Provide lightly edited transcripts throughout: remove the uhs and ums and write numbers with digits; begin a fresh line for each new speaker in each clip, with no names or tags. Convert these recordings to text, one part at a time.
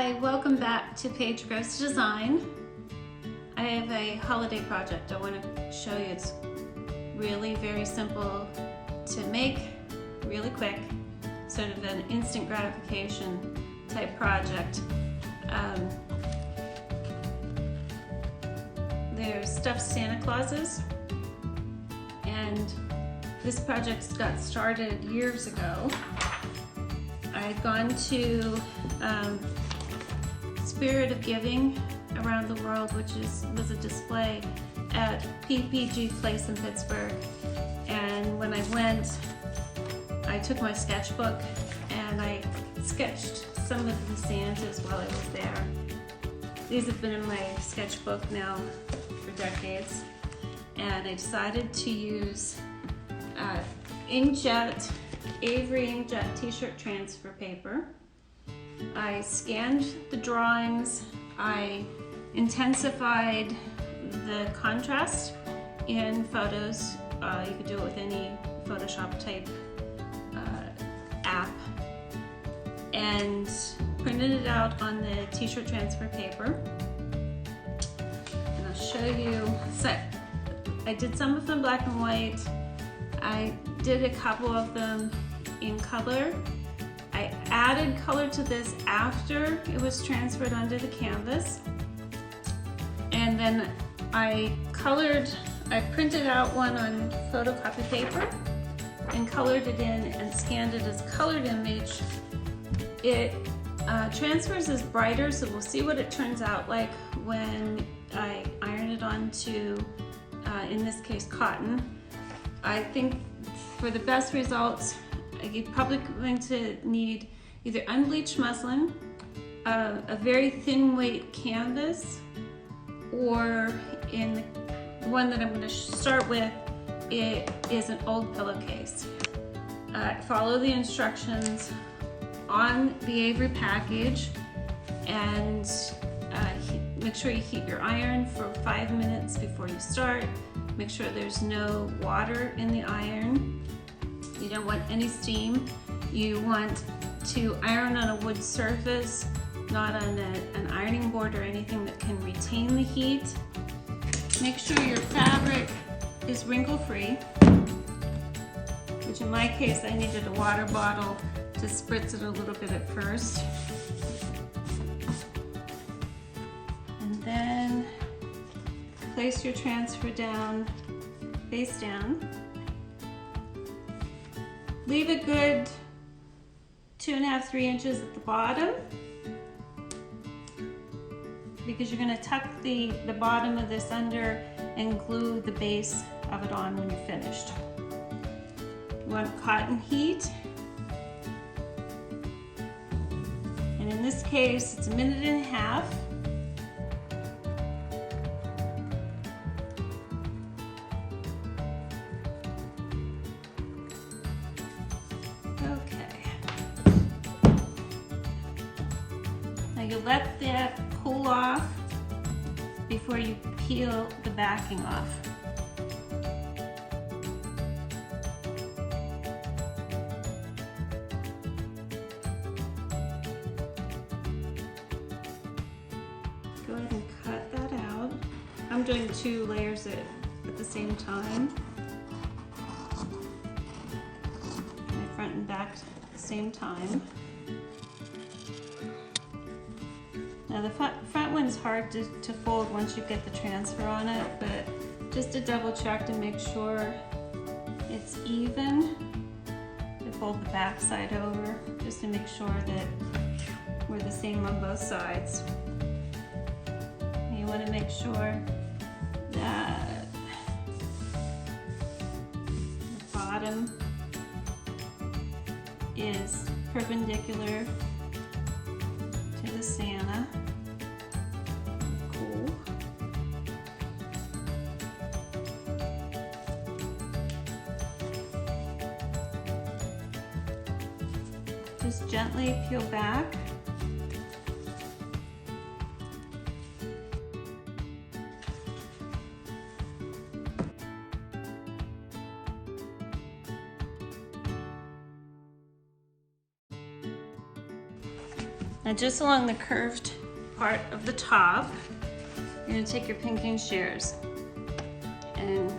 Hi, welcome back to Paige Gross Design. I have a holiday project I want to show you. It's really very simple to make, really quick, sort of an instant gratification type project. They're stuffed Santa Clauses, and this project got started years ago. I'd gone to Spirit of Giving around the world, which was a display at PPG Place in Pittsburgh. And when I went, I took my sketchbook and I sketched some of the Santas while I was there. These have been in my sketchbook now for decades. And I decided to use inkjet, Avery inkjet t-shirt transfer paper. I scanned the drawings, I intensified the contrast in photos. You could do it with any Photoshop type app, and printed it out on the t-shirt transfer paper. And I'll show you, so I did some of them black and white. I did a couple of them in color. I added color to this after it was transferred onto the canvas. And then I printed out one on photocopy paper and colored it in and scanned it as a colored image. It transfers as brighter, so we'll see what it turns out like when I iron it onto, in this case, cotton. I think for the best results, you're probably going to need either unbleached muslin, a very thin weight canvas, or in the one that I'm going to start with, it is an old pillowcase. Follow the instructions on the Avery package, and make sure you heat your iron for 5 minutes before you start. Make sure there's no water in the iron. You don't want any steam. You want to iron on a wood surface, not on an ironing board or anything that can retain the heat. Make sure your fabric is wrinkle-free, which in my case I needed a water bottle to spritz it a little bit at first. And then place your transfer down, face down. Leave a good 2.5 to 3 inches at the bottom, because you're going to tuck the bottom of this under and glue the base of it on when you're finished. You want cotton heat, and in this case it's 1.5 minutes. You let that cool off before you peel the backing off. Go ahead and cut that out. I'm doing 2 layers at the same time. My front and back at the same time. Now the front one's hard to fold once you get the transfer on it, but just to double check to make sure it's even, to fold the back side over just to make sure that we're the same on both sides. And you want to make sure that the bottom is perpendicular to the Santa. Just gently peel back. Now just along the curved part of the top, you're going to take your pinking shears and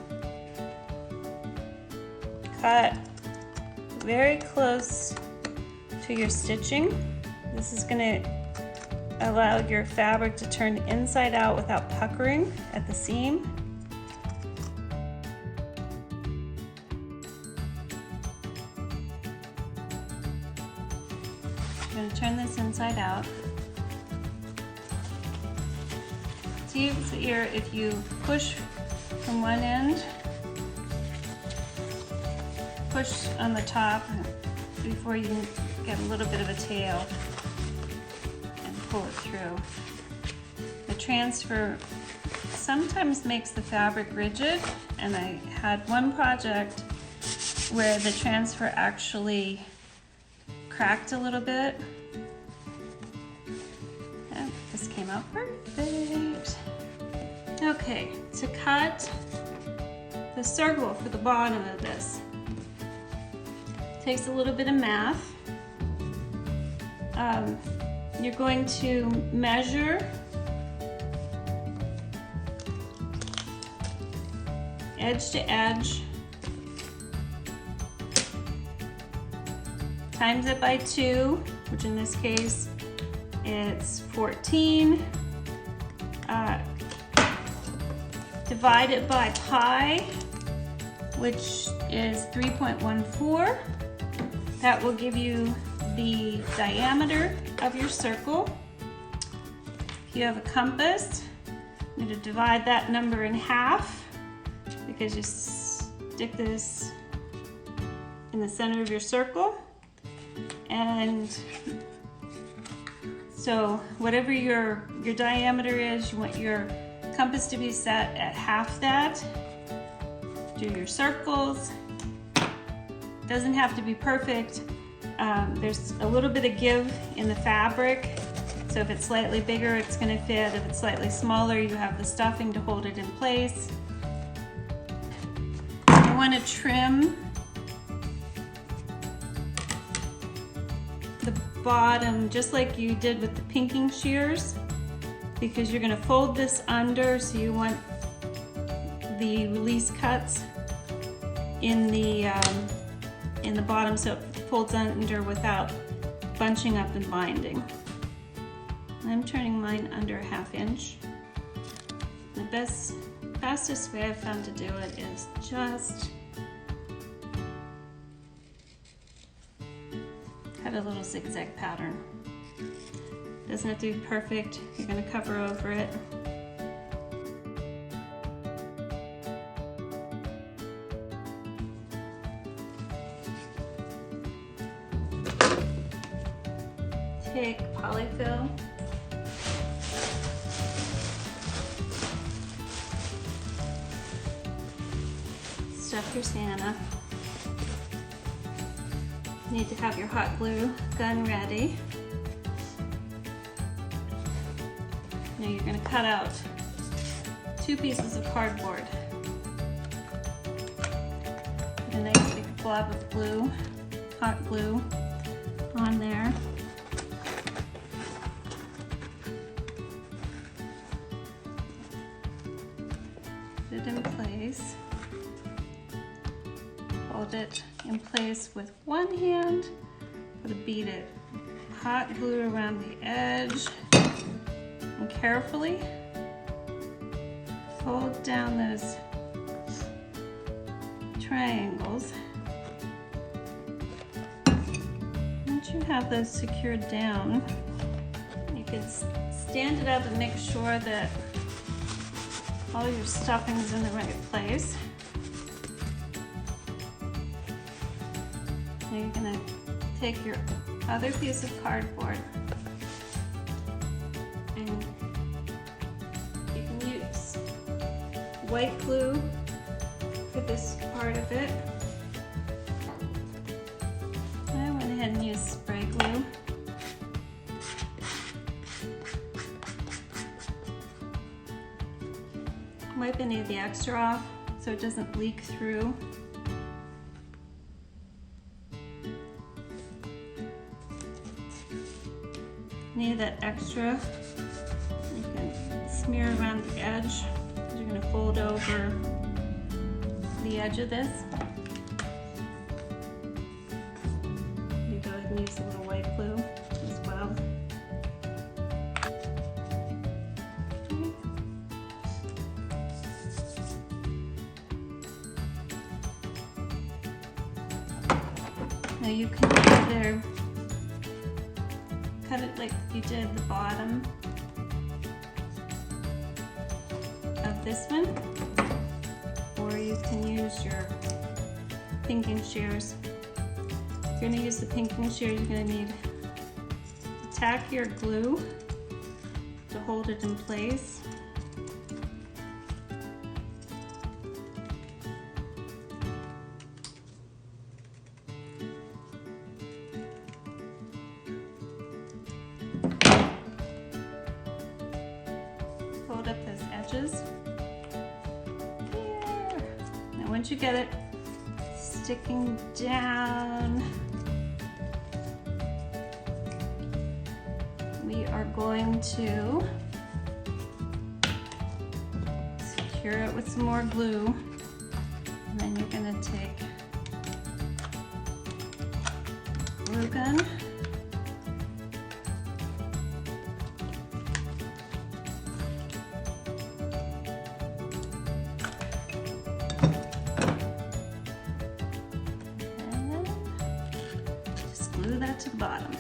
cut very close to your stitching. This is going to allow your fabric to turn inside out without puckering at the seam. I'm going to turn this inside out. See here, if you push from one end, push on the top before you get a little bit of a tail and pull it through. The transfer sometimes makes the fabric rigid, and I had one project where the transfer actually cracked a little bit. And this came out perfect. Okay, to cut the circle for the bottom of this, takes a little bit of math. You're going to measure edge to edge, times it by 2, which in this case it's 14. Divide it by pi, which is 3.14. That will give you the diameter of your circle. If you have a compass, you're going to divide that number in half, because you stick this in the center of your circle. And so whatever your diameter is, you want your compass to be set at half that. Do your circles. Doesn't have to be perfect. There's a little bit of give in the fabric, so if it's slightly bigger, it's going to fit. If it's slightly smaller, you have the stuffing to hold it in place. You want to trim the bottom just like you did with the pinking shears, because you're going to fold this under, so you want the release cuts in the bottom, so it folds under without bunching up and binding. I'm turning mine under a 1/2 inch. The fastest way I've found to do it is just cut a little zigzag pattern. Doesn't have to be perfect. You're going to cover over it. Take polyfill, stuff your Santa. You need to have your hot glue gun ready. Now you're going to cut out 2 pieces of cardboard. Put a nice big blob of glue, hot glue, on there. Put it in place. Hold it in place with one hand. Put a bead of hot glue around the edge. And carefully fold down those triangles. Once you have those secured down, you can stand it up and make sure that all your stuffing's in the right place. Now you're going to take your other piece of cardboard, and you can use white glue for this part of it. I went ahead and used spray glue. Wipe any of the extra off so it doesn't leak through. Any of that extra, you can smear around the edge. You're going to fold over the edge of this. You go ahead and use a little white glue as well. Now you can either cut it like you did the bottom of this one, or you can use your pinking shears. If you're going to use the pinking shears, you're going to need to tack your glue to hold it in place. Hold up those edges. There. Now once you get it sticking down, we are going to secure it with some more glue, and then you're going to take a glue gun. Glue that to the bottom.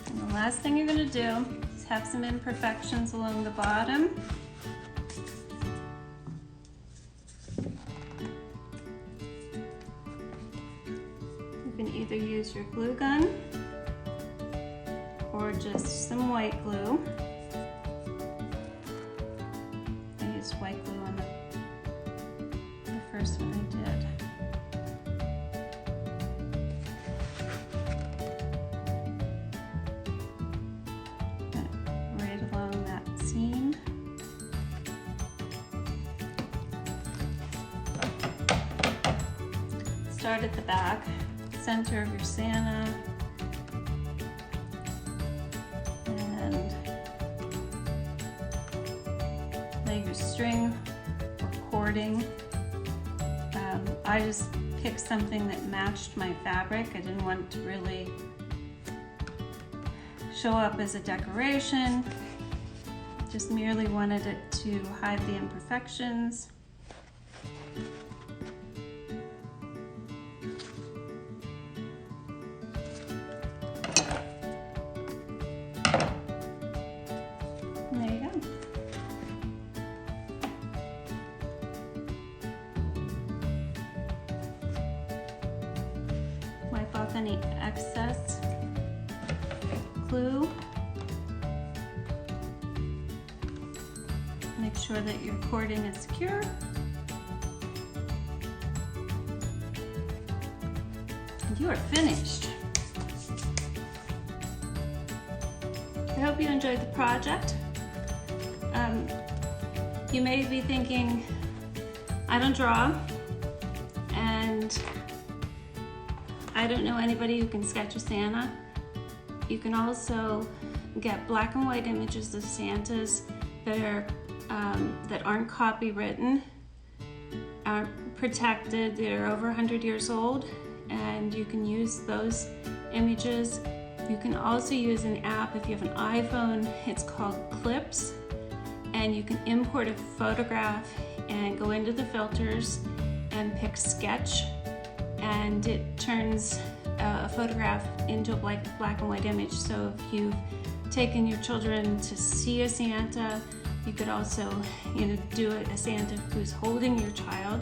And the last thing you're going to do is have some imperfections along the bottom. You can either use your glue gun or just some white glue. I used white glue on the first one I did. Start at the back, center of your Santa, and lay your string or cording. I just picked something that matched my fabric. I didn't want it to really show up as a decoration, just merely wanted it to hide the imperfections. There you go. Wipe off any excess glue. Make sure that your cording is secure. And you are finished. I hope you enjoyed the project. You may be thinking, I don't draw, and I don't know anybody who can sketch a Santa. You can also get black and white images of Santas that are that aren't copywritten, aren't protected, they're over 100 years old, and you can use those images. You can also use an app if you have an iPhone. It's called Clips, and you can import a photograph and go into the filters and pick Sketch, and it turns a photograph into a black and white image. So if you've taken your children to see a Santa, you could also, do a Santa who's holding your child.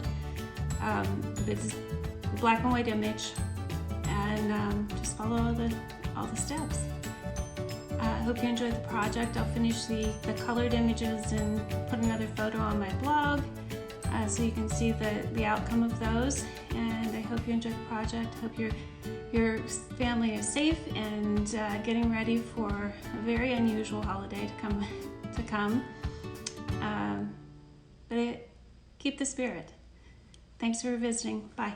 It's a black and white image, and just follow all the steps. I hope you enjoyed the project. I'll finish the colored images and put another photo on my blog so you can see the outcome of those. And I hope you enjoyed the project. I hope your family is safe and getting ready for a very unusual holiday to come. But keep the spirit. Thanks for visiting. Bye.